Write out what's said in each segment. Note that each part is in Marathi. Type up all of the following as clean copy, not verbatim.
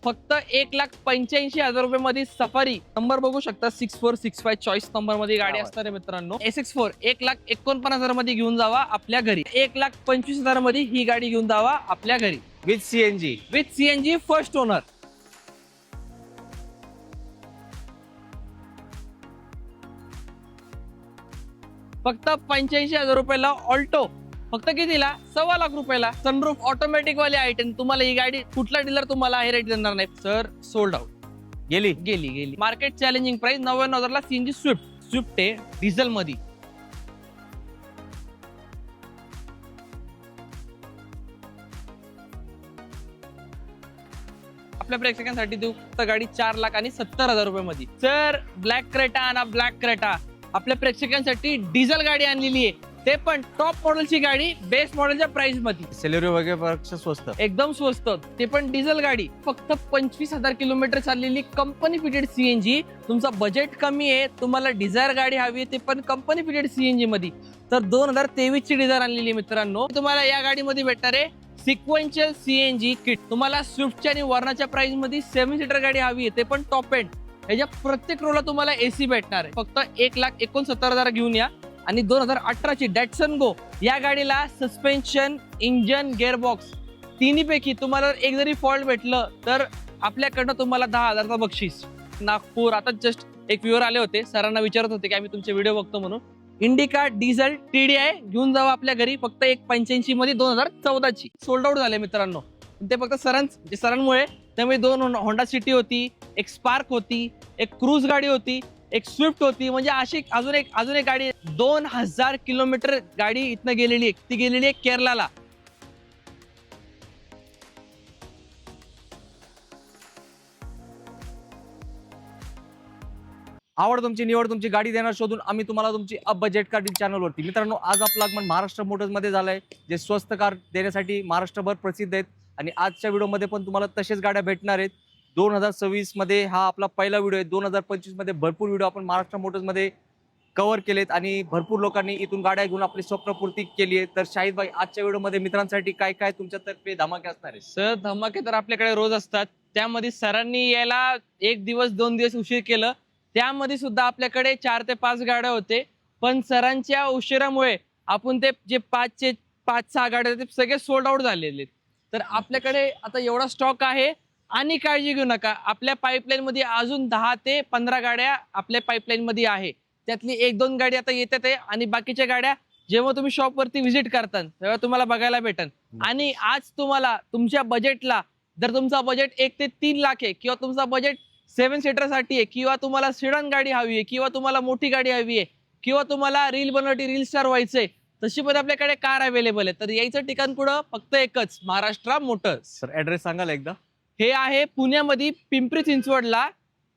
फक्त 1,85,000 रुपये मध्ये सफारी. नंबर बघू शकता 6465 चॉईस नंबर मध्ये गाडी असणार आहे मित्रांनो. SX4 1,49,000 मध्ये घेऊन जावा आपल्या घरी. 1,25,000 मध्ये ही गाडी घेऊन जावा आपल्या घरी विथ सीएनजी फर्स्ट ओनर. फक्त 85,000 रुपयाला ऑल्टो. फक्त कितीला? 1.25 रुपयाला. सनरूफ ऑटोमॅटिक वाली आयटम. तुम्हाला ही गाडी कुठला डीलर तुम्हाला हे रेट देणार नाही सर. Sold out. गेली. मार्केट चॅलेंजिंग प्राइस 99,000 ला सीएनजी स्विफ्ट आहे डिझेल मध्ये. आपल्या प्रेक्षकांसाठी देऊ फक्त गाडी 4,70,000 रुपये मध्ये. सर ब्लॅक क्रेटा आणा. ब्लॅक क्रेटा आपल्या प्रेक्षकांसाठी डिझेल गाडी आणलेली आहे, ते पण टॉप मॉडेलची गाडी बेस्ट मॉडेलच्या प्राइस मध्ये. सेलेरिओ वगैरे स्वस्त, एकदम स्वस्त, ते पण डिझेल गाडी. फक्त 25,000 किलोमीटर चाललेली कंपनी फिटेड सीएनजी. तुमचा बजेट कमी आहे, तुम्हाला डिझायर गाडी हवी आहे, ते पण कंपनी फिटेड सीएनजी मध्ये, तर 2023 ची डिझायर आणलेली मित्रांनो. तुम्हाला या गाडीमध्ये भेटणार आहे सिक्वेन्शियल सीएनजी किट. तुम्हाला स्विफ्टच्या आणि वर्नाच्या प्राइस मध्ये 7 सीटर गाडी हवी आहे, ते पण टॉप एंड. ह्याच्या प्रत्येक रोला तुम्हाला एसी भेटणार आहे. फक्त 1,69,000 घेऊन या. आणि 2018 ची डॅटसन गो या गाडीला सस्पेन्शन, इंजन, गिअरबॉक्स तिन्हीपैकी तुम्हाला एक जरी फॉल्ट भेटलं तर आपल्याकडनं तुम्हाला 10,000चा बक्षीस. नागपूर आता जस्ट एक व्ह्यूअर आले होते, सरांना विचारत होते की आम्ही तुमचे व्हिडिओ बघतो म्हणून. इंडिका डिझेल TDI घेऊन जावा आपल्या घरी. फक्त 1,85 मध्ये 2014 ची. सोल्ड आउट झाले मित्रांनो. ते फक्त सरांमुळे. त्यामुळे 2 होंडा सिटी होती, एक स्पार्क होती, एक क्रूज गाडी होती, एक स्विफ्ट होती. म्हणजे अशी अजून एक गाडी. 2,000 किलोमीटर गाडी इथनं गेलेली आहे. ती गेलेली आहे केरळला. आवड तुमची, निवड तुमची, गाडी देणार शोधून आम्ही तुम्हाला तुमची अप बजेट कार चॅनलवरती. मित्रांनो, आज आपलं आगमन महाराष्ट्र मोटर्स मध्ये झालंय, जे स्वस्त कार देण्यासाठी महाराष्ट्रभर प्रसिद्ध आहेत. आणि आजच्या व्हिडिओमध्ये पण तुम्हाला तसेच गाड्या भेटणार आहेत. 2026 मध्ये हा आपला पहिला व्हिडिओ आहे. 2025 मध्ये भरपूर व्हिडिओ आपण महाराष्ट्र मोटर्स मध्ये कव्हर केलेत आणि भरपूर लोकांनी इथून गाड्या घेऊन आपली स्वप्नपूर्ती केली आहे. तर शाहिद भाई, आजच्या व्हिडिओमध्ये मित्रांसाठी काय काय तुमच्यातर्फे धमाके असणार आहे? सर धमाके तर आपल्याकडे रोज असतात. त्यामध्ये सरांनी यायला 1 दिवस 2 दिवस उशीर केलं, त्यामध्ये सुद्धा आपल्याकडे 4 ते 5 गाड्या होते. पण सरांच्या उशिरामुळे आपण ते जे 5-6 गाड्या ते सगळे सोल्ड आउट झालेले. तर आपल्याकडे आता एवढा स्टॉक आहे. आणि काळजी घेऊ नका, आपल्या पाईपलाईन मध्ये अजून 10 ते 15 गाड्या आपल्या पाईपलाईन मध्ये आहे. त्यातली 1-2 गाडी आता येतात आहे. आणि बाकीच्या गाड्या जेव्हा तुम्ही शॉप वरती व्हिजिट करता तेव्हा तुम्हाला बघायला भेटन. आणि आज तुम्हाला तुमच्या बजेटला, जर तुमचा बजेट 1 ते 3 लाख आहे, किंवा तुमचा बजेट 7 सीटर साठी आहे, किंवा तुम्हाला सिडन गाडी हवी आहे, किंवा तुम्हाला मोठी गाडी हवी आहे, किंवा तुम्हाला रील स्टार व्हायचंय, तशी पण आपल्याकडे कार अवेलेबल आहे. तर यायचं ठिकाण कुठं? फक्त एकच, महाराष्ट्र मोटर्स. सर ऍड्रेस सांगाल एकदा? हे आहे पुण्यामध्ये पिंपरी चिंचवडला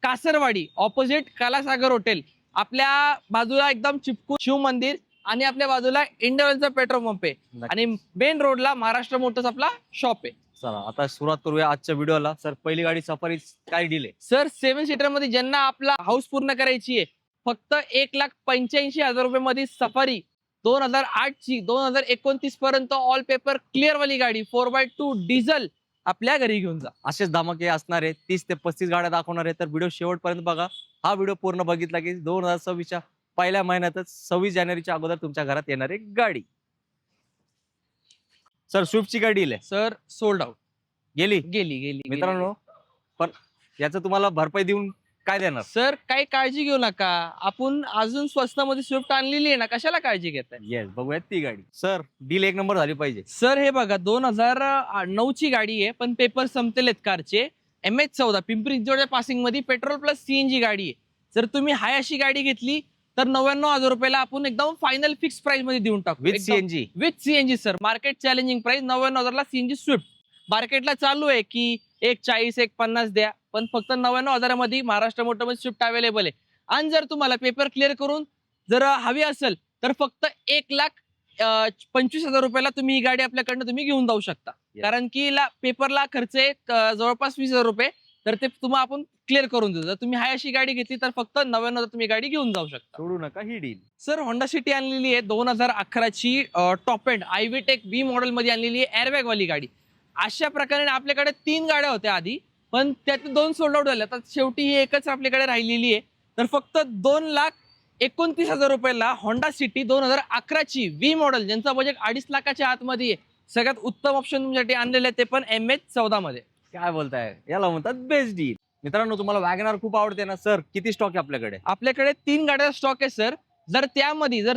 कासरवाडी, ऑपोजिट कालासागर हॉटेल. आपल्या बाजूला एकदम चिपकून शिव मंदिर, आणि आपल्या बाजूला इंडियनचा पेट्रोल पंप आहे. आणि मेन रोडला महाराष्ट्र मोटर्स आपला शॉप आहे. चला आता सुरुवात करूया आजच्या व्हिडिओला. सर पहिली गाडी सफारी काय डील आहे? सर 7 सीटर मध्ये ज्यांना आपला हाऊस पूर्ण करायची आहे, फक्त 1,85,000 रुपये मध्ये सफारी 2008 ची 2029 पर्यंत ऑल पेपर क्लिअर वाली गाडी 4x2 डिझेल आपल्या घरी घेऊन जा. असेच धमाके असणार आहे. 30 ते 35 गाड्या दाखवणार आहे. तर व्हिडिओ शेवटपर्यंत बघा. हा व्हिडिओ पूर्ण बघितला की 2026च्या पहिल्या महिन्यातच 26 जानेवारीच्या अगोदर तुमच्या घरात येणार आहे गाडी. सर स्विफ्टची गाडी आहे सर सोल्ड आउट. गेली मित्रांनो. पण याचं तुम्हाला भरपाई देऊन काय देणार? सर काही काळजी घेऊ नका, आपण अजून स्वस्तामध्ये स्विफ्ट आणलेली आहे ना, कशाला काळजी घेताय? येस, बघूयात ती गाडी. सर डील 1 नंबर झाली पाहिजे. सर हे बघा 2009 ची गाडी आहे, पण पेपर संपलेले आहेत कारचे. MH14 पिंपरी चिंचवडच्या पासिंग मध्ये पेट्रोल प्लस CNG गाडी आहे. जर तुम्ही हाय अशी गाडी घेतली तर 99,000 रुपयाला आपण एकदम फायनल फिक्स प्राइस मध्ये देऊन टाकू. With CNG sir. Market challenging price 99,000 ला CNG स्विफ्ट. मार्केटला चालू आहे की 1,40,000 1,50,000 द्या, पण फक्त 99,000 मध्ये महाराष्ट्र मोटरमध्ये स्विफ्ट अवेलेबल आहे. आणि जर तुम्हाला पेपर क्लिअर करून जर हवी असेल तर फक्त 1,25,000 रुपयाला तुम्ही ही गाडी आपल्याकडनं तुम्ही घेऊन जाऊ शकता. कारण की पेपरला खर्च आहे जवळपास 20,000 रुपये. तर ते तुम्हाला आपण क्लिअर करून देऊ. जर तुम्ही हाय अशी गाडी घेतली तर फक्त 99,000 तुम्ही गाडी घेऊन जाऊ शकता. सोडू नका ही डील. सर होंडा सिटी आणलेली आहे 2011 ची टॉप एंड आयव्हीटेक B मॉडेल मध्ये आणलेली आहे, एअरबॅग वाली गाडी. अशा प्रकारे आपल्याकडे 3 गाड्या होत्या आधी. पण त्यात 2 सोल्ड आउट झाले. आता शेवटी ही एकच आपल्याकडे राहिलेली आहे. तर फक्त 2,29,000 रुपयाला होंडा सिटी 2011ची व्ही मॉडेल, ज्यांचा बजेट 2.5 लाखाच्या आतमध्ये आहे. सगळ्यात उत्तम ऑप्शन तुमच्यासाठी आणलेले आहे, ते पण MH14 मध्ये. काय बोलताय, याला म्हणतात बेस्ट डील. मित्रांनो, तुम्हाला वॅगनार खूप आवडते ना सर, किती स्टॉक आहे आपल्याकडे? आपल्याकडे 3 गाड्या स्टॉक आहे सर. जर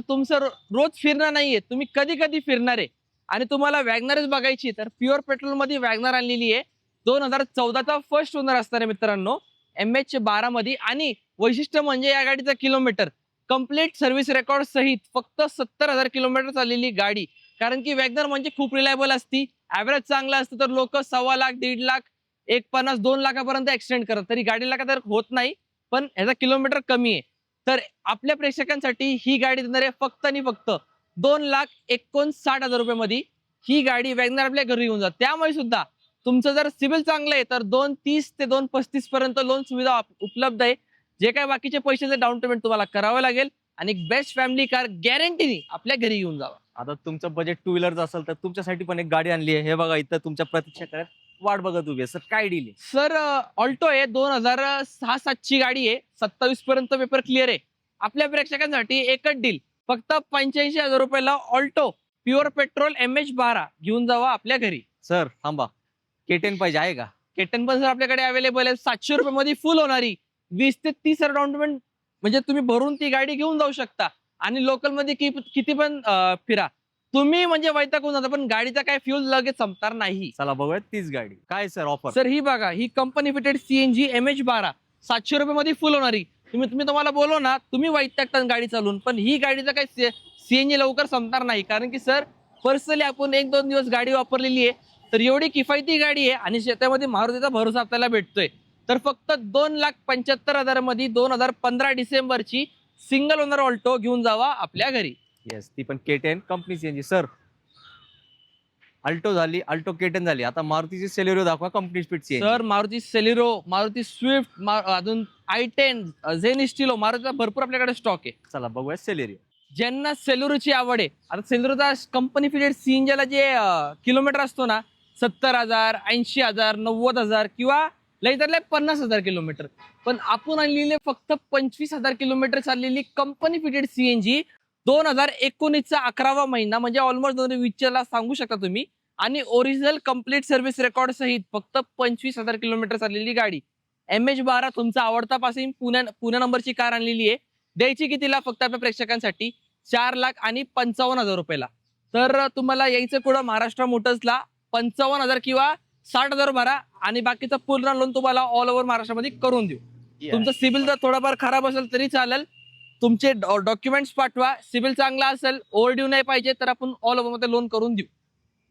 तुमचं रोज फिरणं नाहीये, तुम्ही कधी कधी फिरणार आहे आणि तुम्हाला वॅगनारच बघायची, तर प्युअर पेट्रोल मध्ये वॅगनार आणलेली आहे. 2014चा फर्स्ट ओनर असणार आहे मित्रांनो, MH12 मध्ये. आणि वैशिष्ट्य म्हणजे या गाडीचा किलोमीटर कम्प्लीट सर्व्हिस रेकॉर्ड सहित फक्त 70,000 किलोमीटर चाललेली गाडी. कारण की वॅगनर म्हणजे खूप रिलायबल असती, ऍव्हरेज चांगला असतं, तर लोक 1.25 लाख, 1.5 लाख, 1.50, 2 लाखापर्यंत एक्सटेंड करतात. तरी गाडीला का तर होत नाही, पण ह्याचा किलोमीटर कमी आहे. तर आपल्या प्रेक्षकांसाठी ही गाडी देणार आहे फक्त आणि फक्त 2,59,000 रुपयामध्ये. ही गाडी वॅगनर आपल्या घरी येऊन जात. त्यामुळे सुद्धा तुमचं जर सिबिल चांगलं आहे तर 2,30 ते 2,35 पर्यंत लोन सुविधा उपलब्ध आहे. जे काय बाकीचे पैशाचे डाऊन पेमेंट तुम्हाला करावं लागेल आणि बेस्ट फॅमिली कार गॅरंटीनी आपल्या घरी येऊन जावा. आता तुमचं बजेट 2 व्हीलरचं असेल तर तुमच्यासाठी पण एक गाडी आणली आहे. हे बघा, इथं तुमच्या प्रतीक्षा करत वाट बघत उभी आहे. सर, काय डील आहे? सर, ऑल्टो आहे, 2006-7ची गाडी आहे. 27 पर्यंत पेपर क्लिअर आहे. आपल्या प्रेक्षकांसाठी एकच डील, फक्त 85,000 रुपयाला ऑल्टो प्युअर पेट्रोल MH12 घेऊन जावा आपल्या घरी. सर थांबा, K10 पाहिजे आहे का? केटन पण सर आपल्याकडे अवेलेबल आहे. 700 रुपयामध्ये फुल होणारी 20 ते 30,000 डाऊन पेमेंट म्हणजे तुम्ही भरून ती गाडी घेऊन जाऊ शकता. आणि लोकल मध्ये किती पण फिरा तुम्ही, म्हणजे वैतागून जाता, पण गाडीचा काय फ्यूल लगेच संपणार नाही. चला बघूयात तीच गाडी. काय सर ऑफर? सर ही बघा, ही कंपनी फिटेड CNG MH12 700 रुपयामध्ये फुल होणारी. तुम्हाला बोलो ना, तुम्ही वैतागता गाडी चालून, पण ही गाडीचा काय CNG लवकर संपणार नाही. कारण की सर, पर्सनली आपण 1-2 दिवस गाडी वापरलेली आहे, तर एवढी किफायती गाडी आहे आणि शेतामध्ये मारुतीचा भरोसा आपल्याला भेटतोय. तर फक्त 2,75,000 मध्ये 2015 डिसेंबरची सिंगल ओनर ऑल्टो घेऊन जावा आपल्या घरी. येस, ती पण K10 company CNG. Sir, Alto झाली, अल्टो K10 झाली, आता मारुतीची सेलेरिओ दाखवा company speed CNG. Sir, Maruti Celerio, Maruti Swift, अजून I10, झेन स्टिलो, मारुतीचा भरपूर आपल्याकडे स्टॉक आहे. चला बघूया सेलेरिओ. ज्यांना सेल्युरोची आवड आहे, आता सेल्युरोचा कंपनी फिटेड CNGला जे किलोमीटर असतो ना, 70,000, 80,000, 90,000 किंवा लई तर लई 50,000 किलोमीटर, पण आपण आणलेले फक्त 25,000 किलोमीटर चाललेली कंपनी फिटेड CNG 2019चा 11वा महिना, म्हणजे ऑलमोस्ट 2020ला सांगू शकता तुम्ही. आणि ओरिजिनल कम्प्लीट सर्व्हिस रेकॉर्ड सहित फक्त 25,000 किलोमीटर चाललेली गाडी. MH12 तुमचा आवडता पासून पुण्या नंबरची कार आणलेली आहे. द्यायची कितीला? फक्त आपल्या प्रेक्षकांसाठी 4,55,000 रुपयाला. तर तुम्हाला यायचं कुठं? महाराष्ट्र मोटर्सला 55,000 किंवा 60,000 भरा आणि बाकीचं पूर्ण लोन तुम्हाला ऑल ओव्हर महाराष्ट्रामध्ये करून देऊ. तुमचं सिबिल जर थोडाफार खराब असेल तरी चालेल, तुमचे डॉक्युमेंट्स पाठवा. सिबिल चांगला असेल, ओव्हरड्यू नाही पाहिजे, तर आपण ऑल ओव्हर मध्ये लोन करून देऊ.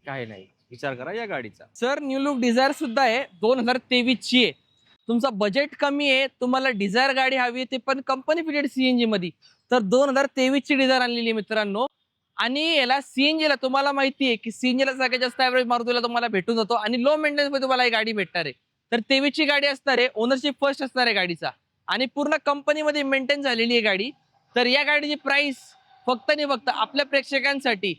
काय नाही, विचार करा या गाडीचा. सर, न्यू लुक डिझायर सुद्धा आहे, 2023ची आहे. तुमचं बजेट कमी आहे, तुम्हाला डिझायर गाडी हवी आहे, ते पण कंपनी फिटेड CNG मध्ये, तर 2023ची डिझायर आणलेली मित्रांनो. आणि याला CNGला तुम्हाला माहिती आहे की CNGला सगळ्यात जास्त ॲव्हरेज मारुतीला तुम्हाला भेटून जातो आणि लो मेंटेनन्स मध्ये तुम्हाला ही गाडी भेटणार आहे. तर 23ची गाडी असणार आहे, ओनरशिप फर्स्ट असणार आहे गाडीचा आणि पूर्ण कंपनीमध्ये मेंटेन झालेली आहे गाडी. तर या गाडीची प्राइस फक्त आणि फक्त आपल्या प्रेक्षकांसाठी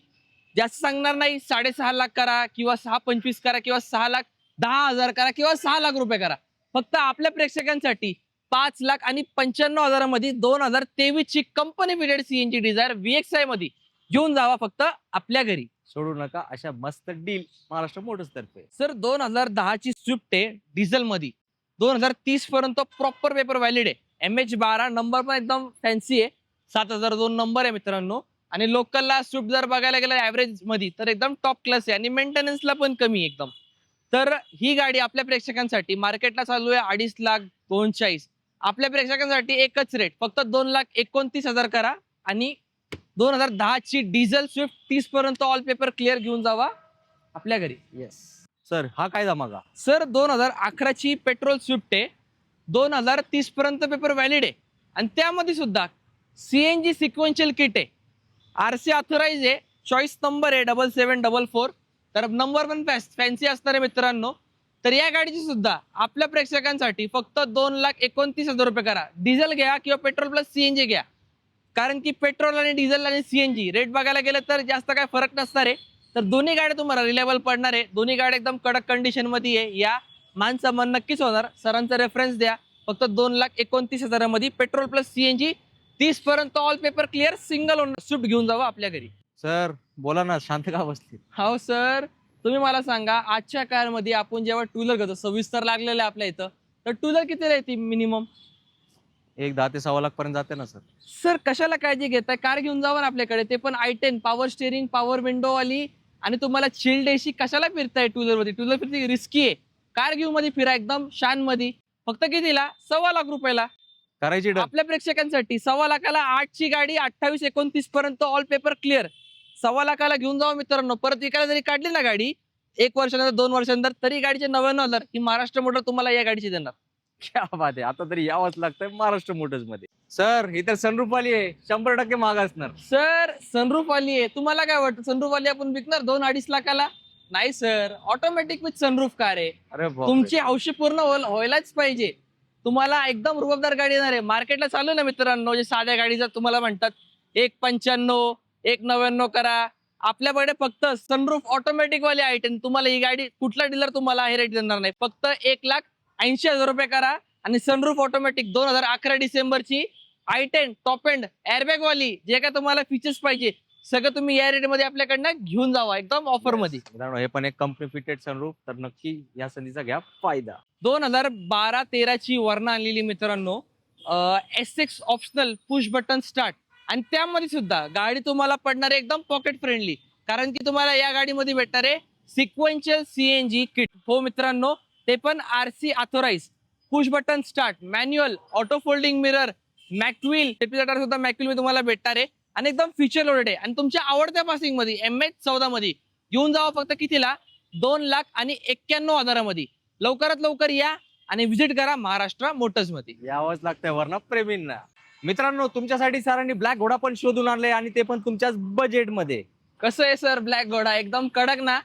जास्त सांगणार नाही, 6.5 लाख करा किंवा 6.25 करा किंवा 6,10,000 करा किंवा 6 लाख रुपये करा. फक्त आपल्या प्रेक्षकांसाठी 5,95,000 मध्ये 2023ची company fitted CNG Dzire VXI मध्ये घेऊन जावा फक्त आपल्या घरी. सोडू नका अशा मस्त डील महाराष्ट्र मोटर्स तर्फे. सर, 2010ची स्विफ्ट आहे डिझेल मध्ये, 2030 पर्यंत प्रॉपर पेपर व्हॅलिड आहे. MH12 नंबर पण एकदम फॅन्सी आहे, 7,002 नंबर आहे मित्रांनो. आणि लोकलला स्विफ्ट जर बघायला गेलं ऍव्हरेज मध्ये तर एकदम टॉप क्लास आहे आणि मेंटेनन्सला पण कमी एकदम. तर ही गाडी आपल्या प्रेक्षकांसाठी मार्केटला चालू आहे 2.5 लाख 240. आपल्या प्रेक्षकांसाठी एकच रेट, फक्त 2,29,000 करा आणि 2010ची डिझेल स्विफ्ट 30 पर्यंत ऑल पेपर क्लिअर घेऊन जावा आपल्या घरी. येस सर, हा काय जमागा? सर, 2011ची पेट्रोल स्विफ्ट आहे, 2030 पर्यंत पेपर व्हॅलिड आहे आणि त्यामध्ये सुद्धा CNG सिक्वेन्शियल किट आहे, RC ऑथराइज आहे, चॉईस नंबर आहे 7744. तर नंबर पण फॅन्सी असणार आहे मित्रांनो. तर या गाडीची सुद्धा आपल्या प्रेक्षकांसाठी फक्त 2,29,000 रुपये करा. डिझेल घ्या किंवा पेट्रोल प्लस CNG घ्या, कारण की पेट्रोल आणि डिझेल आणि CNG रेट बघायला गेलं तर जास्त काय फरक नसणार आहे. तर दोन्ही गाड्या तुम्हाला रिलायबल पडणार आहे. दोन्ही गाड्या एकदम कडक कंडिशन मध्ये आहे. या मान सन्मान नक्कीच होणार. सरांचा रेफरन्स द्या. फक्त 2,29,000 पेट्रोल प्लस सीएनजी 30 पर्यंत all paper clear single owner Swift घेऊन जावा आपल्या घरी. सर बोला ना, शांत का बसली? हो सर, तुम्ही मला सांगा, आजच्या काळामध्ये आपण जेव्हा टू व्हीलर घेतो, 26 लागलेलं आहे आपल्या इथं, तर टू व्हीलर किती येते मिनिमम? एक 10 ते 1.25 लाख पर्यंत जाते ना सर. सर कशाला काळजी घेताय? कार घेऊन जावा ना आपल्याकडे, ते पण i10 power steering, power window वाली, आणि तुम्हाला चिल्ड एसी. कशाला फिरताय टू व्हीलर मध्ये? टू व्हीलर फिरती रिस्की आहे. कार घेऊन मध्ये फिरा एकदम शान मध्ये. फक्त कितीला? 1,25,000 करायची डन. आपल्या प्रेक्षकांसाठी. 1,25,000 8ची गाडी 28-29 पर्यंत ऑल पेपर क्लिअर. 1,25,000 घेऊन जावा मित्रांनो. परत विकायला जरी काढली ना गाडी 1 वर्षानंतर 2 वर्षानंतर, तरी गाडीचे 99,000 ही महाराष्ट्र मोटर तुम्हाला या गाडीची देणार. क्या बात आहे, आता तरी यावंच लागतंय महाराष्ट्र मोटर्स मध्ये. सर ही तर सनरूफ आली आहे, 100% महाग असणार. सर सनरूफ आली आहे, तुम्हाला काय वाटतं सनरूफ आली आपण विकणार 2-2.5 लाखाला? नाही sir, automatic with sunroof car आहे. अरे बापरे. तुमची हौशी पूर्ण व्हायलाच पाहिजे. तुम्हाला एकदम रुबाबदार गाडी येणार आहे. मार्केटला चालू ना मित्रांनो, जे साध्या गाडीचा तुम्हाला म्हणतात 1.95 1.99 करा. आपल्याकडे फक्त सनरूफ ऑटोमॅटिक वाली i10. तुम्हाला ही गाडी कुठला डीलर तुम्हाला हे रेट देणार नाही. फक्त 1,80,000 करा आणि sunroof automatic 2011 डिसेंबरची i10 top end airbag वाली, जे काय तुम्हाला फीचर्स पाहिजे सगळं तुम्ही या रेट मध्ये आपल्याकडनं घेऊन जावा एकदम ऑफर मध्ये. मित्रांनो, हे पण एक कंपनी फिटेड सनरूफ, तर नक्की या संधीचा घ्या फायदा. 2012-13 ची वर्ण आणलेली मित्रांनो, SX optional push button start, आणि त्यामध्ये सुद्धा गाडी तुम्हाला पडणार आहे एकदम पॉकेट फ्रेंडली, कारण की तुम्हाला या गाडीमध्ये भेटणार आहे सिक्वेन्शियल सीएनजी किट. हो मित्रांनो, ते पण RC authorise. Push button start, manual, auto folding mirror, मॅक्विल स्टेपिलायझर सुद्धा मॅक्विल मध्ये तुम्हाला भेटणार आहे, आणि एकदम फीचर लोडेड आहे. आणि तुमच्या आवडत्या पासिंग मध्ये MH14 मध्ये घेऊन जावा. फक्त कितीला? 2,91,000 मध्ये. लवकरात लवकर या आणि व्हिजिट करा महाराष्ट्र मोटर्स मध्ये. यावंच लागतंय वरना प्रेमींना. मित्रांनो, तुमच्यासाठी सरांनी ब्लॅक घोडा पण शोधून आणले, आणि ते पण तुमच्याच बजेट मध्ये. कसं आहे सर ब्लॅक घोडा? एकदम कडक ना.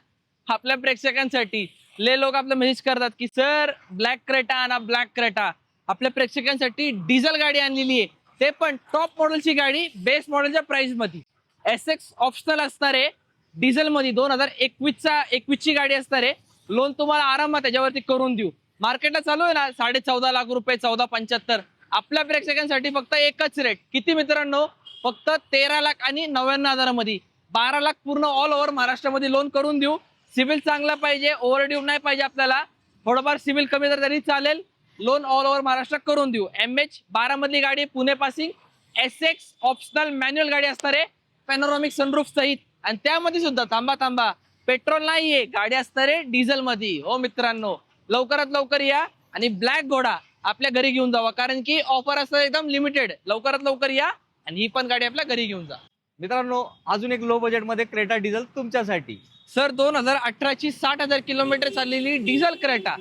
आपल्या प्रेक्षकांसाठी ले लोक आपलं मेसेज करतात की सर ब्लॅक क्रेटा आणा, ब्लॅक क्रेटा. आपल्या प्रेक्षकांसाठी डिझेल गाडी आणलेली आहे, ते पण टॉप मॉडेलची गाडी बेस मॉडेलच्या प्राइस मध्ये. SX ऑप्शनल असणार आहे डिझेल मध्ये. 2021 ची गाडी असणार आहे. लोन तुम्हाला आरामात त्याच्यावरती करून देऊ. मार्केटला चालू आहे ना 14.5 लाख रुपये, 14.75. आपल्या प्रेक्षकांसाठी फक्त एकच रेट. किती मित्रांनो? फक्त 13,99,000 मध्ये. 12 लाख पूर्ण ऑल ओव्हर महाराष्ट्रामध्ये लोन करून देऊ. सिबिल चांगला पाहिजे, ओव्हरड्यू नाही पाहिजे आपल्याला. थोडंफार सिबिल कमी जर तरी चालेल. लोन ऑल ओव्हर महाराष्ट्र करून देऊ. MH12 मधली गाडी Pune passing. SX optional manual गाडी असणार आहे पॅनोरॉमिक सनरूफ सहित. आणि त्यामध्ये सुद्धा थांबा, पेट्रोल नाहीये, गाडी असणार आहे डिझेल मध्ये. हो मित्रांनो, लवकरात लवकर या आणि ब्लॅक घोडा आपल्या घरी घेऊन जावा, कारण की ऑफर असतं एकदम लिमिटेड. लवकरात लवकर या आणि ही पण गाडी आपल्या घरी घेऊन जा. मित्रांनो, अजून एक लो बजेट मध्ये क्रेटा डिझेल तुमच्यासाठी. सर 2018 ची 60,000 किलोमीटर चाललेली डिझेल क्रेटा,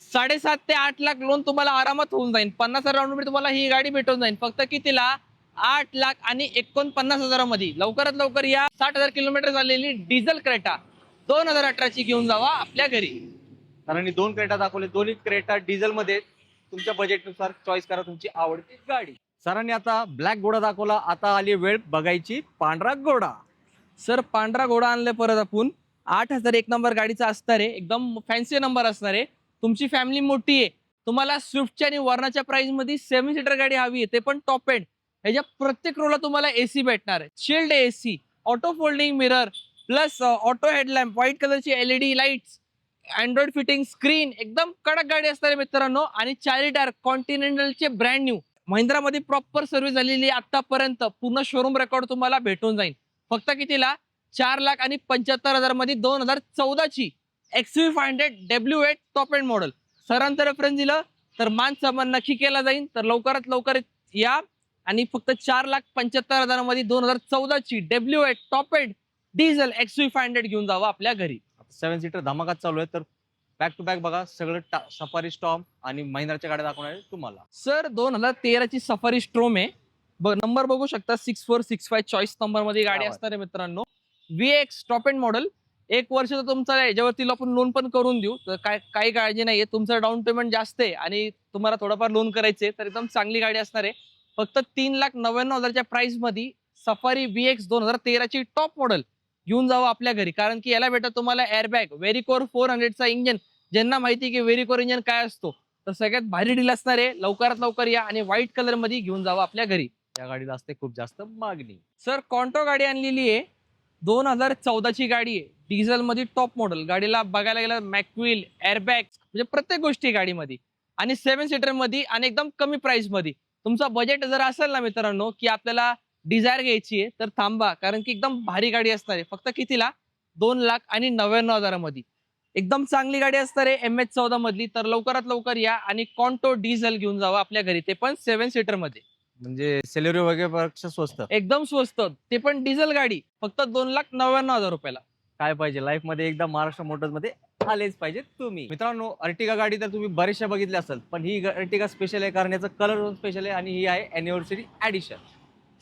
7.5 ते 8 लाख लोन तुम्हाला आरामात होऊन जाईल. 50,000 राऊंड मध्ये तुम्हाला ही गाडी भेटून जाईल. फक्त कितीला? 8,49,000 मध्ये. लवकरात लवकर या. 60,000 किलोमीटर चाललेली डिझेल क्रेटा 2018 ची घेऊन जावा आपल्या घरी. सरांनी 2 क्रेटा दाखवले, दोन्ही क्रेटा डिझेल मध्ये. तुमच्या बजेटनुसार चॉईस करा तुमची आवडती गाडी. सरांनी आता ब्लॅक घोडा दाखवला, आता आली वेळ बघायची पांढरा घोडा. सर पांढरा घोडा आणले परत आपण. 8,000 एक नंबर गाडीचा असणार आहे, एकदम फॅन्सी नंबर असणार आहे. तुमची फॅमिली मोठी आहे, तुम्हाला स्विफ्टच्या आणि वर्णाच्या प्राइस मध्ये 7 सीटर गाडी हवी आहे, ते पण टॉप एंड. ह्याच्या प्रत्येक रोला तुम्हाला AC भेटणार आहे. शिल्ड AC, auto folding mirror, plus auto headlamp, white कलरची LED lights, Android fitting screen. एकदम कडक गाडी असणार आहे मित्रांनो. आणि 4 टायर कॉन्टिनेंटलचे ब्रँड न्यू. महिंद्रामध्ये प्रॉपर सर्व्हिस झालेली आतापर्यंत. पूर्ण शोरूम रेकॉर्ड तुम्हाला भेटून जाईल. फक्त कितीला? 4,75,000 मध्ये. 2014 ची XUV500 W8 top end model. सरांचं रेफरन्स दिलं तर मान सन्मान नक्की केला जाईल. तर लवकरात लवकर या आणि फक्त 4,75,000 मध्ये 2014 ची W8 top end diesel XUV500 घेऊन जावा आपल्या घरी. 7 सीटर धमाकात चालू आहे, तर बॅक टू बॅक बघा सगळं. सफारी स्टॉर्म आणि महिंद्राच्या गाड्या दाखवणार आहे तुम्हाला. सर 2013 ची सफारी स्ट्रोम आहे. नंबर बघू शकता 6465 चॉईस नंबर मध्ये गाडी असणार आहे मित्रांनो. VX top end model. 1 वर्ष तर तुमचा याच्यावरती आपण लोन पण करून देऊ. तर काही काळजी नाहीये. तुमचं डाऊन पेमेंट जास्त आहे आणि तुम्हाला थोडंफार लोन करायचे, तर एकदम चांगली गाडी असणार आहे. फक्त 3,99,000 प्राइस मध्ये सफारी VX 2013 ची टॉप मॉडेल घेऊन जावं आपल्या घरी, कारण की याला भेटत तुम्हाला एअरबॅग, व्हेरिकोर 400 चा इंजन, ज्यांना माहिती आहे की व्हेरिकोर इंजन काय असतो, तर सगळ्यात भारी डील असणार आहे. लवकरात लवकर या आणि व्हाईट कलर मध्ये घेऊन जावा आपल्या घरी. या गाडीला असते खूप जास्त मागणी. सर कॉन्टो गाडी आणलेली आहे, 2014ची गाडी आहे, डिझेल मध्ये टॉप मॉडेल. गाडीला बघायला गेलं मॅकविल, एअरबॅग म्हणजे प्रत्येक गोष्टी आहे गाडीमध्ये आणि 7 सीटर मध्ये आणि एकदम कमी प्राइस मध्ये. तुमचा बजेट जर असेल ना मित्रांनो की आपल्याला डिझायर घ्यायची आहे तर थांबा, कारण की एकदम भारी गाडी असणार आहे. फक्त कितीला? 2,99,000 मध्ये एकदम चांगली गाडी असणार आहे MH14 मधली. तर लवकरात लवकर या आणि कॉन्टो डिझेल घेऊन जावा आपल्या घरी, ते पण 7 सीटर मध्ये. म्हणजे सेलेरिओ वगैरे पेक्षा स्वस्त. एकदम स्वस्त, ते पण डिझेल गाडी फक्त 2,99,000 रुपयाला. काय पाहिजे लाईफ मध्ये एकदा महाराष्ट्र मोटर्स मध्ये आलेच पाहिजे तुम्ही. मित्रांनो, अर्टिगा गाडी तर तुम्ही बरेचशा बघितल्या असेल, पण ही अर्टिगा स्पेशल आहे कारण याचा कलर स्पेशल आहे आणि ही आहे अॅनिव्हर्सरी ऍडिशन.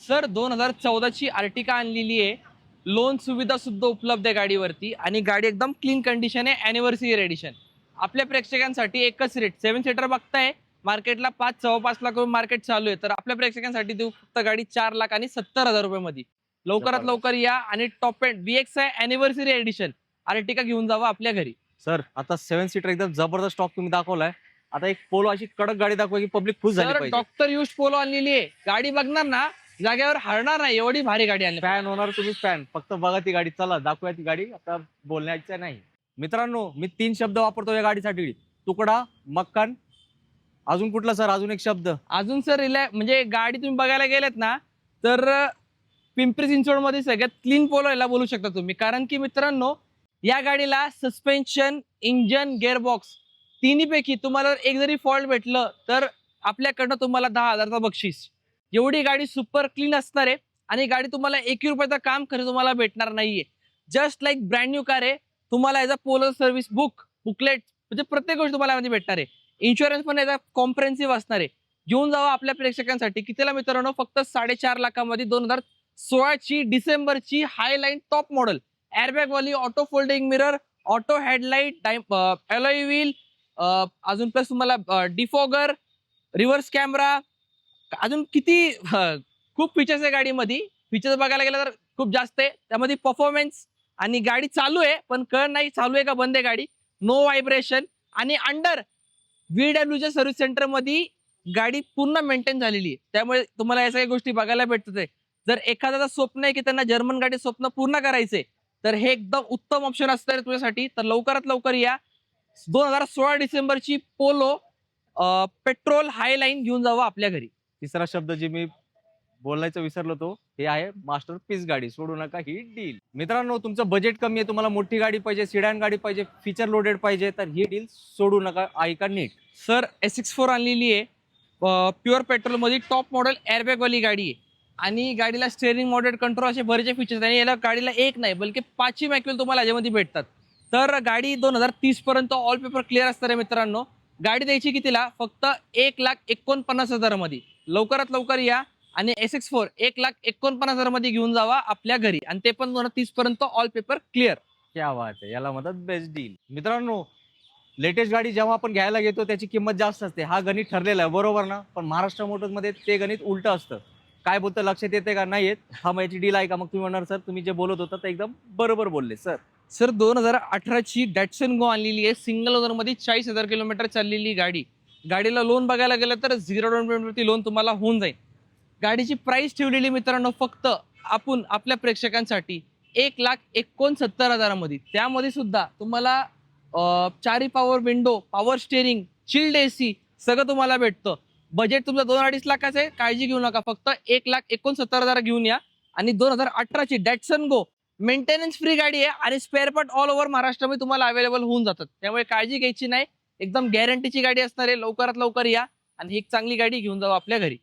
सर 2014ची आर्टिका आणलेली आहे, लोन सुविधा सुद्धा उपलब्ध आहे गाडीवरती आणि गाडी एकदम क्लीन कंडिशन आहे. Anniversary edition. आपल्या प्रेक्षकांसाठी एकच रेट. 7 सीटर बघताय मार्केटला 5-5.25 लाख रुपये मार्केट चालू आहे, तर आपल्या प्रेक्षकांसाठी देऊ फक्त गाडी 4,70,000 रुपये मध्ये. लवकरात लवकर या आणि top end BXI anniversary edition Ertiga घेऊन जावा आपल्या घरी. सर आता 7 सीटर एकदम जबरदस्त स्टॉक तुम्ही दाखवलाय. आता एक पोलो अशी कडक गाडी दाखवा की पब्लिक खुश झाली सर पाहिजे. डॉक्टर युश पोलो आणलेली आहे, गाडी बघणार ना जागेवर हरणार नाही, एवढी भारी गाडी आणली. फॅन होणार तुम्ही फॅन. फक्त बघा ती गाडी, चला दाखवूया ती गाडी. आता बोलण्याचं नाही. मित्रांनो, मी 3 शब्द वापरतो या गाडीसाठी: तुकडा, मक्कन, अजून कुठला सर? अजून एक शब्द. अजून सर म्हणजे गाडी तुम्ही बघायला गेलेत ना तर पिंपरी चिंचवड मध्ये सगळ्यात क्लीन पोलो याला बोलू शकता तुम्ही, कारण की मित्रांनो या गाडीला सस्पेन्शन, इंजन, गिअरबॉक्स तिन्हीपैकी तुम्हाला एक जरी फॉल्ट भेटलं तर आपल्याकडनं तुम्हाला 10,000चा बक्षीस. एवढी गाडी सुपर क्लीन असणार आहे आणि गाडी तुम्हाला 1 रुपयाचा काम खर्च तुम्हाला भेटणार नाहीये. Just like brand new car आहे. तुम्हाला याचा पोलो सर्व्हिस बुकलेट म्हणजे प्रत्येक गोष्ट तुम्हाला यामध्ये भेटणार आहे. इन्शुरन्स पण याचा कॉम्प्रेहेन्सिव्ह असणार आहे. घेऊन जावा आपल्या प्रेक्षकांसाठी. कितीला मित्रांनो? फक्त 4.5 लाखामध्ये 2016ची डिसेंबरची हायलाईन टॉप मॉडेल, एअरबॅग वाली, auto folding mirror, auto headlight, alloy wheel, अजून प्लस तुम्हाला डिफॉगर, रिव्हर्स कॅमेरा, अजून किती खूप फीचर्स आहे गाडीमध्ये. फीचर्स बघायला गेलं तर खूप जास्त आहे त्यामध्ये. परफॉर्मन्स आणि गाडी चालू आहे पण कळ नाही चालू आहे का बंद आहे गाडी. नो व्हायब्रेशन आणि अंडर VWच्या सर्व्हिस सेंटर मध्ये गाडी पूर्ण मेंटेन झालेली आहे. त्यामुळे तुम्हाला या सगळ्या गोष्टी बघायला भेटतात आहे. जर एखाद्याचं स्वप्न आहे की त्यांना जर्मन गाडी स्वप्न पूर्ण करायचंय तर हे एकदम उत्तम ऑप्शन असतं तुझ्यासाठी. तर लवकरात लवकर या. 2016 डिसेंबरची पोलो पेट्रोल हायलाईन घेऊन जावं आपल्या घरी. तिसरा शब्द जे मी बोलायचं विसरलो तो हे आहे मास्टर पीस गाडी. सोडू नका ही डील. मित्रांनो, तुमचं बजेट कमी आहे, तुम्हाला मोठी गाडी पाहिजे, सिडॅन गाडी पाहिजे, फीचर लोडेड पाहिजे, तर ही डील सोडू नका. ऐका नीट. सर SX4 आणलेली आहे, प्युअर पेट्रोल मध्ये टॉप मॉडेल एअरबॅग वाली गाडी आहे आणि गाडीला स्टेअरिंग मॉडेल कंट्रोल असे बरेचसे फीचर्स आणि याला गाडीला एक नाही बल्कि 5 मॅक्युअल तुम्हाला याच्यामध्ये भेटतात. तर गाडी 2030 पर्यंत ऑल पेपर क्लिअर असणार आहे मित्रांनो. गाडी द्यायची कितीला? फक्त 1,49,000 मध्ये. लवकरात लवकर या आणि SX4 1,49,000 मध्ये घेऊन जावा आपल्या घरी आणि ते पण 2030 पर्यंत ऑल पेपर क्लिअर. क्या बात आहे. याला म्हणतात बेस्ट डील. मित्रांनो, लेटेस्ट गाडी जेव्हा आपण घ्यायला घेतो त्याची किंमत जास्त असते. हा गणित ठरलेला आहे, बरोबर ना? पण महाराष्ट्र मोटर्स मध्ये ते गणित उलट असतं. काय बोलतं लक्षात येते का? नाही येत. हा माझी डील आहे का? मग तुम्ही म्हणणार सर तुम्ही जे बोलत होता ते एकदम बरोबर बोलले सर. सर 2018ची डॅटसन गो आणलेली आहे, सिंगल ओनर मध्ये 40,000 किलोमीटर चाललेली गाडी. गाडीला लोन बघायला गेलं तर 0 डाऊन पेमेंटवरती लोन तुम्हाला होऊन जाईल. गाडीची प्राइस ठेवलेली मित्रांनो फक्त आपण आपल्या प्रेक्षकांसाठी 1,69,000 मध्ये. त्यामध्ये सुद्धा तुम्हाला 4 power window, power steering, chilled AC सगळं तुम्हाला भेटतं. बजेट तुमचं 2-2.5 लाखाचं आहे, काळजी घेऊ नका. फक्त 1,69,000 घेऊन या आणि 2018ची डॅटसन गो मेंटेनन्स फ्री गाडी आहे आणि स्पेअर पार्ट ऑल ओव्हर महाराष्ट्रामध्ये तुम्हाला अवेलेबल होऊन जातात. त्यामुळे काळजी घ्यायची नाही, एकदम गॅरंटीची गाडी असणार आहे. लवकरात लवकर या आणि एक चांगली गाडी घेऊन जाऊ आपल्या घरी.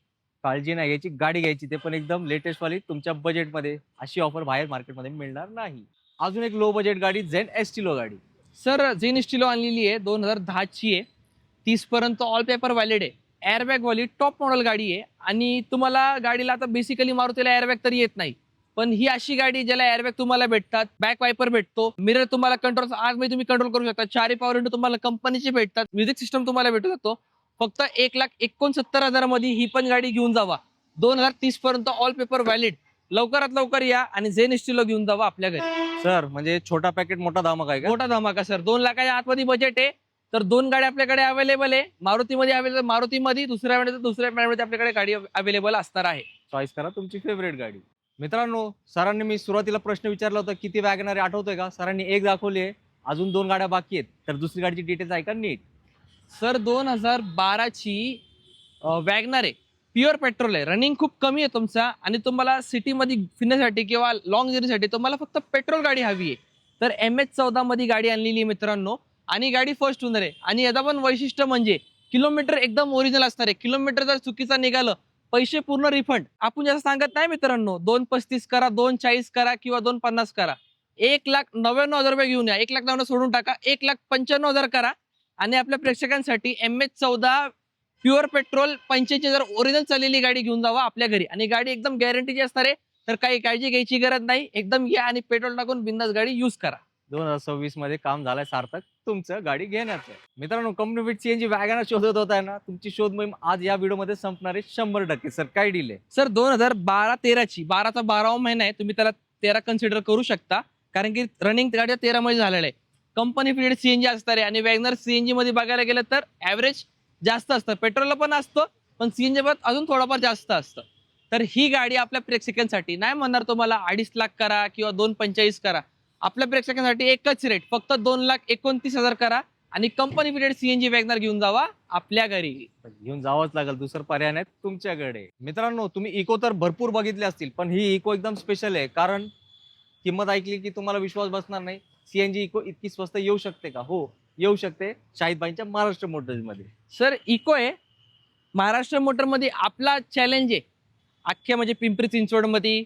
काळजी नाही घ्यायची, गाडी घ्यायची, ते पण एकदम लेटेस्ट वाली तुमच्या बजेटमध्ये. अशी ऑफर बाहेर मार्केटमध्ये मिळणार नाही. अजून एक लो बजेट गाडी, झेन एस्टिलो गाडी. सर झेन एस्टिलो आणलेली आहे, 2010ची आहे, 30 पर्यंत ऑल पेपर व्हॅलिड आहे. एअरबॅग वाली टॉप मॉडेल गाडी आहे आणि तुम्हाला गाडीला आता बेसिकली मारुतीला एअरबॅग तरी येत नाही, पण ही अशी गाडी ज्याला एअरबॅग तुम्हाला भेटतात, बॅक वायपर भेटतो, मिरर तुम्हाला कंट्रोल आज मी तुम्ही कंट्रोल करू शकता, 4 पॉवर विंडो तुम्हाला कंपनीचे भेटतात, म्युझिक सिस्टम तुम्हाला भेटू शकतो. फक्त 1,69,000 मध्ये ही पण गाडी घेऊन जावा. 2030 पर्यंत ऑल पेपर व्हॅलिड. लवकरात लवकर या आणि झेन एस्टिलो घेऊन जावा आपल्या घरी. सर म्हणजे छोटा पॅकेट मोठा धमाका आहे का? मोठा धमाका सर. 2 लाखाच्या आतमध्ये बजेट आहे तर दोन गाड्या आपल्याकडे अवेलेबल आहे. मारुतीमध्ये अवेलेबल, मारुतीमध्ये दुसऱ्या ब्रँडमध्ये आपल्याकडे गाडी अवेलेबल असणार आहे. चॉईस करा तुमची फेवरेट गाडी. मित्रांनो, सरांनी मी सुरुवातीला प्रश्न विचारला होता किती वॅगनर आठवतोय का? सरांनी एक दाखवली आहे, अजून 2 गाड्या बाकी आहेत. तर दुसरी गाडीची डिटेल्स ऐका नीट. सर 2012ची वॅगनर आहे. प्युअर पेट्रोल आहे. रनिंग खूप कमी आहे तुमचा आणि तुम्हाला सिटीमध्ये फिरण्यासाठी किंवा लॉंग जर्नीसाठी तुम्हाला फक्त पेट्रोल गाडी हवी आहे. तर MH14 मध्ये गाडी आणलेली आहे मित्रांनो आणि गाडी फर्स्ट ओनर आहे. आणि याचा पण वैशिष्ट्य म्हणजे किलोमीटर एकदम ओरिजिनल असणार आहे. किलोमीटर जर चुकीचा निघालं पैसे पूर्ण रिफंड. आपण जसं सांगत नाही मित्रांनो 235 करा, 240 करा किंवा 250 करा. 1,99,000 रुपये घेऊन या. 1,99,000 सोडून टाका, 1,95,000 करा आणि आपल्या प्रेक्षकांसाठी MH14 प्युअर पेट्रोल 85,000 ओरिजिनल चाललेली गाडी घेऊन जावा आपल्या घरी. आणि गाडी एकदम गॅरंटीची असणार आहे. तर काही काळजी घ्यायची गरज नाही. एकदम या आणि पेट्रोल टाकून बिंदास गाडी यूज करा. 2026 मध्ये काम झालंय सार्थक तुमचं गाडी घेण्याचं. मित्रांनो, कंपनी फिट सीएनजी वॅगनर शोधत होताय ना, तुमची शोध मोहीम आज या व्हिडिओमध्ये संपणार आहे 100%. सर काय डील आहे? सर 2012-13ची 12चा 12वा महिना आहे. तुम्ही त्याला 13 कन्सिडर करू शकता कारण की रनिंग गाडी 13 मध्ये झालेलं आहे. कंपनी फिटेड सीएनजी असणार आहे आणि वॅगनर सीएनजी मध्ये बघायला गेलं तर ऍव्हरेज जास्त असतं. पेट्रोलला पण असतं पण सीएनजी मध्ये अजून थोडंफार जास्त असतं. तर ही गाडी आपल्या प्रेक्षकांसाठी नाही म्हणणार तुम्हाला 2.5 लाख करा किंवा 245 करा. आपल्या प्रेक्षकांसाठी एकच रेट, फक्त 2,29,000 करा आणि कंपनी फिटेड सीएनजी वॅगनर घेऊन जावा आपल्या घरी. घेऊन जावंच लागेल, दुसरं पर्याय नाही तुमच्याकडे. मित्रांनो, तुम्ही इको तर भरपूर बघितले असतील, पण ही इको एकदम स्पेशल आहे. कारण किंमत ऐकली की तुम्हाला विश्वास बसणार नाही. सीएनजी इको इतकी स्वस्त येऊ शकते का? हो, येऊ शकते शाहिदबाईंच्या महाराष्ट्र मोटर्स मध्ये. सर इको आहे महाराष्ट्र मोटरमध्ये आपला चॅलेंज आहे. अख्ख्या म्हणजे पिंपरी चिंचवडमध्ये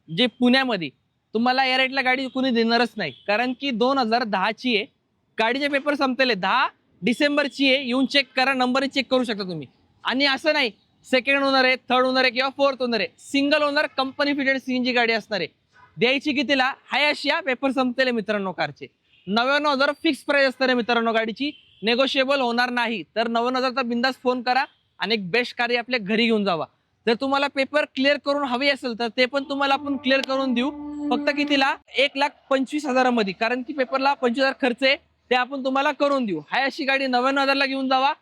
जे पुण्यामध्ये तुम्हाला या रेटला गाडी कुणी देणारच नाही. कारण की 2010ची आहे. गाडीचे पेपर संपलेले 10 डिसेंबरची आहे. येऊन चेक करा, नंबर चेक करू शकता तुम्ही. आणि असं नाही सेकंड ओनर आहे, थर्ड ओनर आहे किंवा फोर्थ ओनर आहे. Single owner company fitted CNG गाडी असणार आहे. द्यायची कितीला? हाय अशी पेपर संपलेले मित्रांनो. कारचे 99,000 फिक्स प्राइस असणार आहे मित्रांनो. गाडीची नेगोशिएबल होणार नाही. तर 99,000चा बिंदास फोन करा आणि एक बेस्ट गाडी आपल्या घरी घेऊन जावा. जर तुम्हाला पेपर क्लिअर करून हवी असेल तर ते पण तुम्हाला आपण क्लिअर करून देऊ. फक्त कितीला? 1,25,000 मध्ये. कारण की पेपरला 25,000 खर्च आहे, ते आपण तुम्हाला करून देऊ. हाय अशी गाडी 99,000ला घेऊन जावा.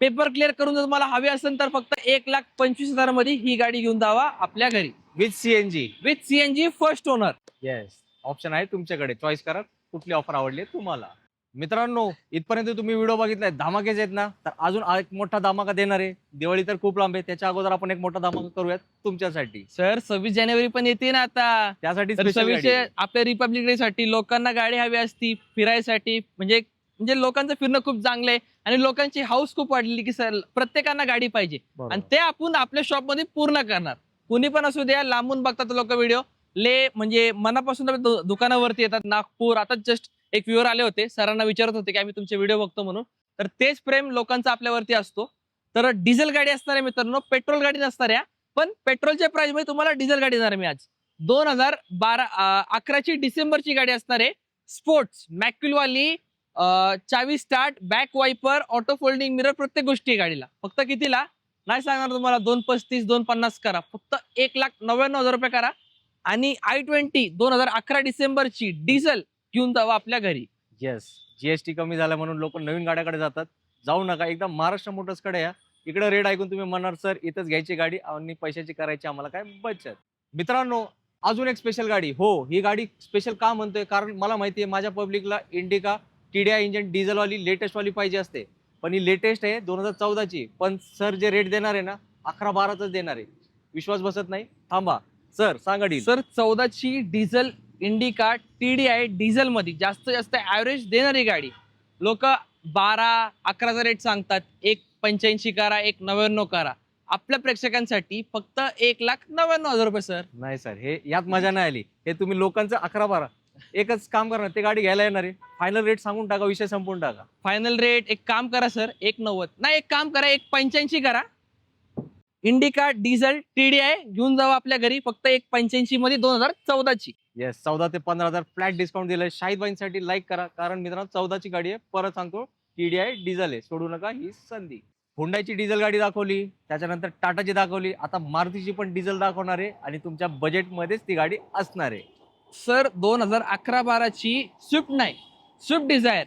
पेपर क्लिअर करून जर तुम्हाला हवी असेल तर फक्त 1,25,000 मध्ये ही गाडी घेऊन जावा आपल्या घरी. With CNG first owner. Yes, option आहे तुमच्याकडे. चॉईस करा कुठली ऑफर आवडली तुम्हाला. मित्रांनो, इथपर्यंत तुम्ही व्हिडिओ बघितलाय, धमाकेच आहेत ना, तर अजून एक मोठा धमाका देणार आहे. दिवाळी तर खूप लांब आहे, त्याच्या अगोदर आपण एक मोठा धमाका करूयात तुमच्यासाठी. सर 26 जानेवारी पण येते ना आता. त्यासाठी तर special 26 गाडी आहे. आपल्या रिपब्लिक डे साठी लोकांना गाडी हवी असती फिरायसाठी. म्हणजे म्हणजे लोकांचं फिरणं खूप चांगलं आहे आणि लोकांची हाऊस खूप वाढलेली की सर प्रत्येकांना गाडी पाहिजे. बरोबर. आणि ते आपण आपल्या शॉप मध्ये पूर्ण करणार. कुणी पण असू द्या, लांबून बघतात लोक व्हिडिओ. म्हणजे मनापासून दुकानावरती येतात. नागपूर आता जस्ट एक व्ह्यूअर आले होते, सरांना विचारत होते की आम्ही तुमचे व्हिडिओ बघतो म्हणून. तर तेच प्रेम लोकांचा आपल्यावरती असतो. तर डिझेल गाडी असणार आहे मित्रांनो, पेट्रोल गाडी नसणार आहे. पण पेट्रोलच्या प्राइस मध्ये तुम्हाला डिझेल गाडी देणार आहे मी आज. 2011ची डिसेंबरची गाडी असणार आहे. स्पोर्ट्स मॅक्युलवाली, चावी start, back viper, auto folding mirror, प्रत्येक गोष्टी आहे गाडीला. फक्त कितीला? नाही सांगणार तुम्हाला 235 250 करा. फक्त 1,99,000 रुपये करा. आणि i20 2011 डिसेंबरची डिझेल घेऊन जावा आपल्या घरी. येस, जीएसटी कमी झाला म्हणून लोक नवीन गाड्याकडे जातात. जाऊ नका, एकदम महाराष्ट्र मोटर्स कडे या. इकडे रेट ऐकून तुम्ही म्हणणार सर इथंच घ्यायची गाडी आणि पैशाची करायची आम्हाला काय बचत. मित्रांनो, अजून एक स्पेशल गाडी. हो, ही गाडी स्पेशल का म्हणतोय? कारण मला माहिती आहे माझ्या पब्लिकला इंडिका TDI इंजन डिझेलवाली लेटेस्ट वाली पाहिजे असते. पण ही लेटेस्ट आहे 2014ची. पण सर जे रेट देणार आहे ना 11-12च देणार आहे. विश्वास बसत नाही? थांबा, सर सांगा डील. सर 14ची डिझेल इंडिका TDI डिझेल मध्ये जास्त ऍव्हरेज देणारी गाडी. लोक 12-11चा रेट सांगतात. 1,85 करा, 1,99 करा. आपल्या प्रेक्षकांसाठी फक्त 1,99,000 रुपये. सर नाही सर, हे यात मजा नाही आली. हे तुम्ही लोकांचं 11-12 एकच काम करणार, ते गाडी घ्यायला येणार आहे. फायनल रेट सांगून टाका, विषय संपवून टाका. फायनल रेट एक काम करा सर, 1,90 नाही, एक काम करा 1,85 करा. इंडिका डिझेल TDI घेऊन जावा आपल्या घरी. फक्त 1,85 मध्ये 2014ची. येस, 14 ते 15,000 फ्लॅट डिस्काउंट दिलंय. शाहिदबाईंसाठी लाईक करा, कारण मित्रांनो 14ची गाडी आहे. परत सांगतो, TDI डिझेल आहे, सोडू नका ही संधी. हुंडाईची डिझेल गाडी दाखवली, त्याच्यानंतर टाटाची दाखवली, आता मारुतीची पण डिझेल दाखवणार आहे आणि तुमच्या बजेटमध्येच ती गाडी असणार आहे. सर 2011-12ची स्विफ्ट नाही, स्विफ्ट डिझायर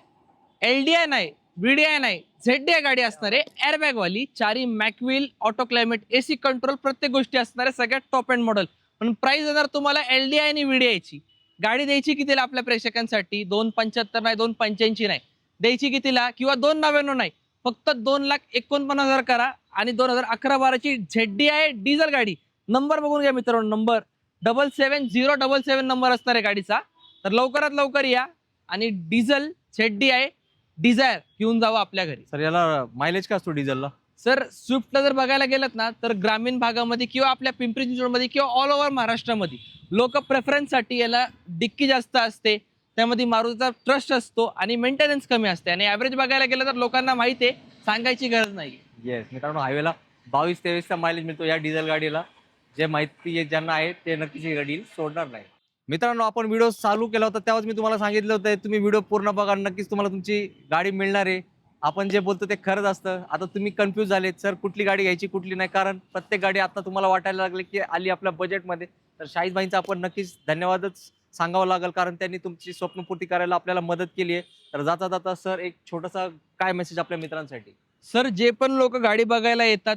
LDI नाही, VDI नाही, ZDI गाडी असणार आहे, एअरबॅग वाली, चारी मॅकव्हील, ऑटो क्लायमेट, AC कंट्रोल, प्रत्येक गोष्टी असणार आहे, सगळ्यात टॉप एंड मॉडेल. पण प्राइस येणार तुम्हाला LDI आणि VDI ची. गाडी द्यायची कितीला आपल्या प्रेक्षकांसाठी? 275 नाही, 285 नाही, द्यायची कितीला? किंवा 299 नाही, फक्त 2,49,000 करा आणि 2011-12ची ZDI डिझेल गाडी. नंबर बघून घ्या मित्रांनो, नंबर 77077 नंबर असणार आहे गाडीचा. तर लवकरात लवकर या आणि डिझेल ZDI डिझायर घेऊन जावं आपल्या घरी. सर याला मायलेज का असतो डिझेलला? सर स्विफ्टला जर बघायला गेलं ना, तर ग्रामीण भागामध्ये किंवा आपल्या पिंपरी चिंचवडमध्ये किंवा ऑल ओव्हर महाराष्ट्रामध्ये लोक प्रेफरन्ससाठी याला डिक्की जास्त असते, त्यामध्ये मारुतीचा ट्रस्ट असतो आणि मेंटेनन्स कमी असते. आणि ॲव्हरेज बघायला गेलं तर लोकांना माहिती आहे, सांगायची गरज नाही. येस मित्रांनो, हायवेला 22-23चा मायलेज मिळतो या डिझेल गाडीला. जे माहिती ज्यांना आहे ते नक्कीच ही गाडी सोडणार नाही. मित्रांनो, आपण व्हिडिओ चालू केला होता तेव्हाच मी तुम्हाला सांगितलं होतं तुम्ही व्हिडिओ पूर्ण बघा, नक्कीच तुम्हाला तुमची गाडी मिळणार आहे. आपण जे बोलतो ते खरंच असतं. आता तुम्ही कन्फ्यूज झाले सर कुठली गाडी घ्यायची कुठली नाही, कारण प्रत्येक गाडी आता तुम्हाला वाटायला लागली की आली आपल्या बजेटमध्ये. तर शाहीद भाईंचा आपण नक्कीच धन्यवादच सांगावं लागेल, कारण त्यांनी तुमची स्वप्नपूर्ती करायला आपल्याला मदत केली आहे. तर जाता जाता सर एक छोटासा काय मेसेज आपल्या मित्रांसाठी? सर जे पण लोक गाडी बघायला येतात,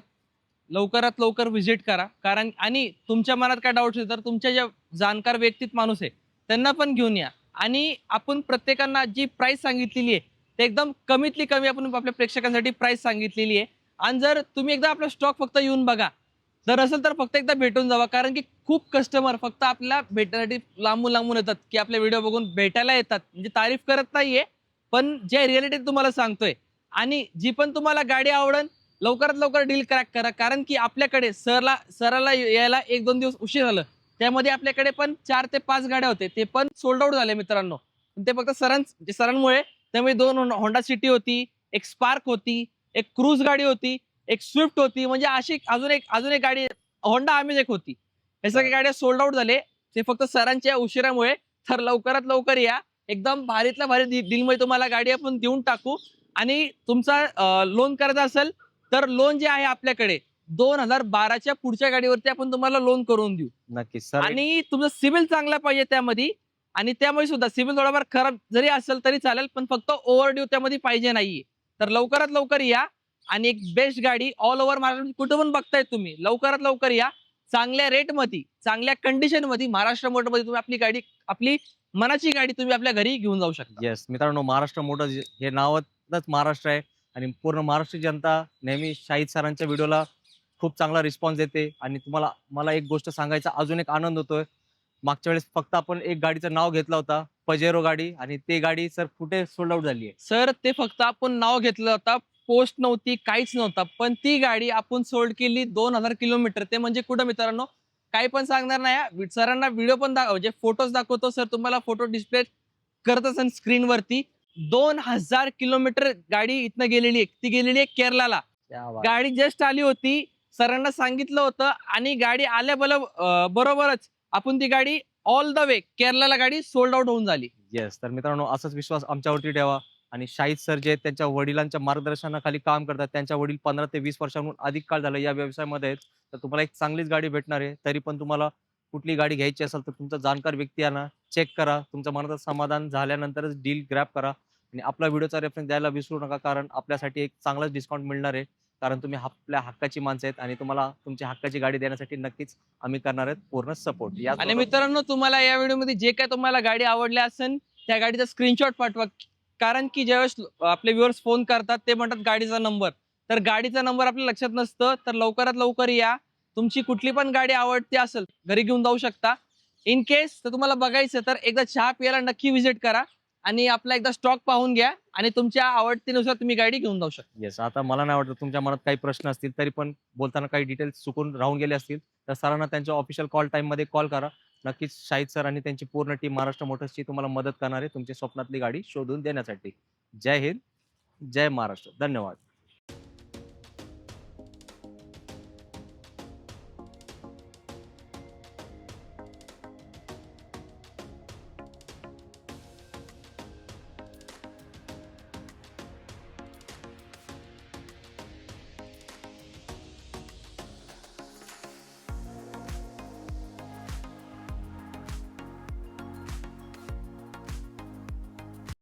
लवकरात लवकर व्हिजिट करा. कारण आणि तुमच्या मनात काय डाऊट असेल तर तुमच्या ज्या जाणकार व्यक्तीत माणूस आहे त्यांना पण घेऊन या. आणि आपण प्रत्येकांना जी प्राइस सांगितलेली आहे ते एकदम कमीतली कमी आपण आपल्या प्रेक्षकांसाठी प्राइस सांगितलेली आहे. आणि जर तुम्ही एकदा आपला स्टॉक फक्त येऊन बघा, जर असेल तर फक्त एकदा भेटून जावा. कारण की खूप कस्टमर फक्त आपल्याला भेटण्यासाठी लांबून लांबून येतात, की आपले व्हिडिओ बघून भेटायला येतात. म्हणजे तारीफ करत नाहीये, पण जे रिअलिटी तुम्हाला सांगतोय. आणि जी पण तुम्हाला गाडी आवडेल लवकरात लवकर डील क्रॅक करा. कारण की आपल्याकडे सराला यायला 1-2 दिवस उशीर झालं, त्यामध्ये आपल्याकडे पण 4 ते 5 गाड्या होते, ते पण सोल्ड आउट झाले मित्रांनो. ते फक्त सरांमुळे. त्यामुळे 2 होंडा सिटी होती, एक स्पार्क होती, एक क्रूज गाडी होती, एक स्विफ्ट होती, म्हणजे अशी अजून एक गाडी होंडा अमेज एक होती. हे सगळ्या गाड्या सोल्ड आउट झाले, ते फक्त सरांच्या उशिरामुळे. तर लवकरात लवकर या, एकदम भारीतल्या भारी डीलमध्ये तुम्हाला गाडी आपण देऊन टाकू. आणि तुमचा लोन करायचा असेल तर लोन जे आहे आपल्याकडे 2012च्या पुढच्या गाडीवरती आपण तुम्हाला लोन करून देऊ. नक्कीच सर. आणि तुमचा सिबिल चांगला पाहिजे त्यामध्ये. आणि त्यामुळे सुद्धा सिबिल थोडाफार खराब जरी असेल तरी चालेल, पण फक्त ओव्हरड्यू त्यामध्ये पाहिजे नाहीये. तर लवकरात लवकर या आणि एक बेस्ट गाडी ऑल ओव्हर महाराष्ट्र कुठं पण बघताय तुम्ही, लवकरात लवकर या. चांगल्या रेटमध्ये, चांगल्या कंडिशनमध्ये महाराष्ट्र मोटरमध्ये तुम्ही आपली गाडी, आपली मनाची गाडी तुम्ही आपल्या घरी घेऊन जाऊ शकता. येस मित्रांनो, महाराष्ट्र मोटर्स हे नावातच महाराष्ट्र आहे आणि पूर्ण महाराष्ट्र जनता नेहमी शाहीद सरांच्या व्हिडिओला खूप चांगला रिस्पॉन्स देते. आणि तुम्हाला मला एक गोष्ट सांगायचा अजून एक आनंद होतोय. मागच्या वेळेस फक्त आपण एक गाडीचं नाव घेतलं होतं, पजेरो गाडी, आणि ते गाडी सर कुठे सोल्ड आउट झाली आहे. सर ते फक्त आपण नाव घेतलं होतं, पोस्ट नव्हती, काहीच नव्हतं, पण ती गाडी आपण सोल्ड केली 2000 किलोमीटर. ते म्हणजे कुठं मित्रांनो, काही पण सांगणार नाही. सरांना व्हिडिओ पण म्हणजे फोटोज दाखवतो. सर तुम्हाला फोटो डिस्प्ले करत असेल स्क्रीनवरती. 2000 किलोमीटर गाडी इथनं गेलेली आहे. ती गेलेली आहे केरलाला. क्या बात. गाडी जस्ट आली होती, सरांना सांगितलं होतं आणि गाडी आल्या बरोबरच आपण ती गाडी ऑल द वे केरलाला गाडी सोल्ड आउट होऊन झाली. येस, तर मित्रांनो असाच विश्वास आमच्यावरती ठेवा. आणि शाहीद सर जे आहेत, त्यांच्या वडिलांच्या मार्गदर्शनाखाली काम करतात. त्यांच्या वडील 15 ते 20 वर्षांहून अधिक काळ झाला या व्यवसायामध्ये आहेत. तर तुम्हाला एक चांगलीच गाडी भेटणार आहे. तरी पण तुम्हाला कुठली गाडी घ्यायची असेल तर तुमचा जाणकार व्यक्ती आणा, चेक करा, तुमच्या मनाचं समाधान झाल्यानंतरच डील ग्रॅब करा. आणि आपला व्हिडिओचा रेफरन्स द्यायला विसरू नका, कारण आपल्यासाठी एक चांगलाच डिस्काउंट मिळणार आहे. कारण तुम्ही आपल्या हक्काची माणसं आहेत आणि तुम्हाला तुमची हक्काची गाडी देण्यासाठी नक्कीच आम्ही करणार आहेत पूर्ण सपोर्ट. आणि मित्रांनो, तुम्हाला या व्हिडिओमध्ये जे काय तुम्हाला गाडी आवडली असेल त्या गाडीचा स्क्रीनशॉट पाठवा. कारण की ज्यावेळेस आपले व्ह्युअर्स फोन करतात ते म्हणतात गाडीचा नंबर, तर गाडीचा नंबर आपल्या लक्षात नसतं. तर लवकरात लवकर या. तुमची कुठली पण गाडी आवडती असेल घरी घेऊन जाऊ शकता. इन केस तर तुम्हाला बघायचं तर एकदा चहा प्यायला नक्की व्हिजिट करा आणि आपला एकदा स्टॉक पाहून घ्या आणि तुमच्या आवडतीनुसार तुम्ही गाडी घेऊन जाऊ शकता. येस, आता मला नाही वाटत तुमच्या मनात काही प्रश्न असतील, तरी पण बोलताना काही डिटेल्स चुकून राहून गेले असतील तर सरांना त्यांच्या ऑफिशियल कॉल टाइम मध्ये कॉल करा. नक्कीच शाहीद सर आणि त्यांची पूर्ण टीम महाराष्ट्र मोटर्सची तुम्हाला मदत करणार आहे तुमची स्वप्नातली गाडी शोधून देण्यासाठी. जय हिंद, जय महाराष्ट्र. धन्यवाद.